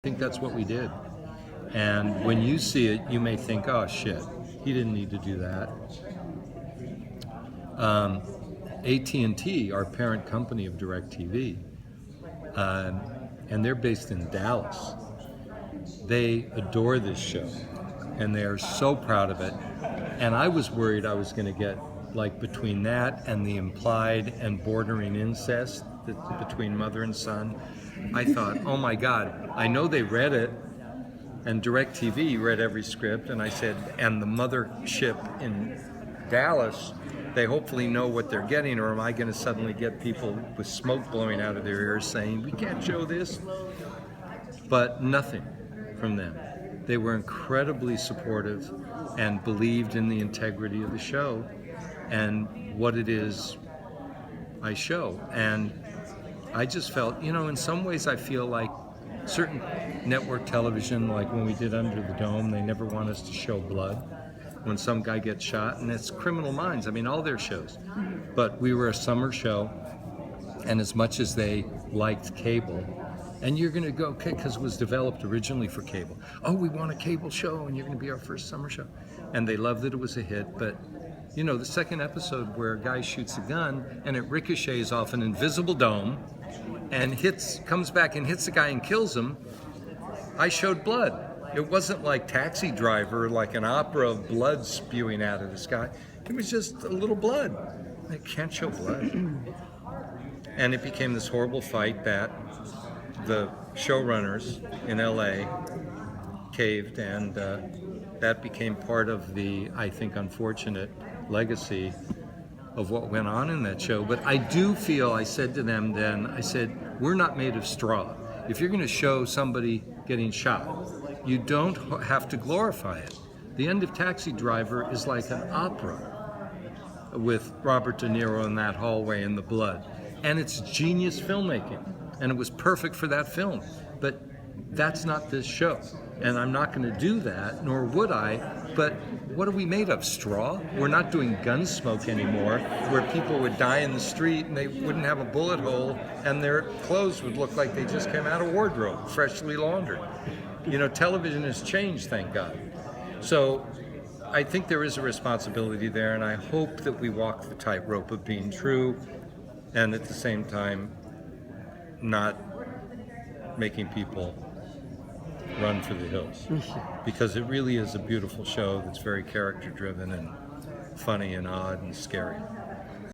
I think that's what we did. And when you see it, you may think, oh shit, he didn't need to do that. AT&T, our parent company of DirecTV, and they're based in Dallas, they adore this show and they are so proud of it. And I was worried I was going to get, like, between that and the implied and bordering incest between mother and son, I thought, oh my God, I know they read it, and DirecTV read every script, and I said, and the mothership in Dallas, they hopefully know what they're getting, or am I going to suddenly get people with smoke blowing out of their ears saying, we can't show this? But nothing from them. They were incredibly supportive and believed in the integrity of the show and what it is I show. And I just felt, in some ways I feel like certain network television, like when we did Under the Dome, they never want us to show blood when some guy gets shot, and it's Criminal Minds, all their shows. But we were a summer show, and as much as they liked cable, and you're going to go, okay, because it was developed originally for cable. Oh, we want a cable show, and you're going to be our first summer show. And they loved that it was a hit, but the second episode where a guy shoots a gun and it ricochets off an invisible dome and comes back and hits the guy and kills him, I showed blood. It wasn't like Taxi Driver, like an opera of blood spewing out of this guy. It was just a little blood. I can't show blood. And it became this horrible fight that the showrunners in LA caved, and that became part of the, I think, unfortunate legacy of what went on in that show. But I do feel, I said to them then, I said, we're not made of straw. If you're going to show somebody getting shot, you don't have to glorify it. The end of Taxi Driver is like an opera with Robert De Niro in that hallway and the blood. And it's genius filmmaking. And it was perfect for that film. But that's not this show. And I'm not going to do that, nor would I. But what are we made of? Straw? We're not doing Gunsmoke anymore, where people would die in the street and they wouldn't have a bullet hole and their clothes would look like they just came out of wardrobe, freshly laundered. Television has changed, thank God. So I think there is a responsibility there, and I hope that we walk the tightrope of being true and at the same time not making people run for the hills, because it really is a beautiful show that's very character driven and funny and odd and scary.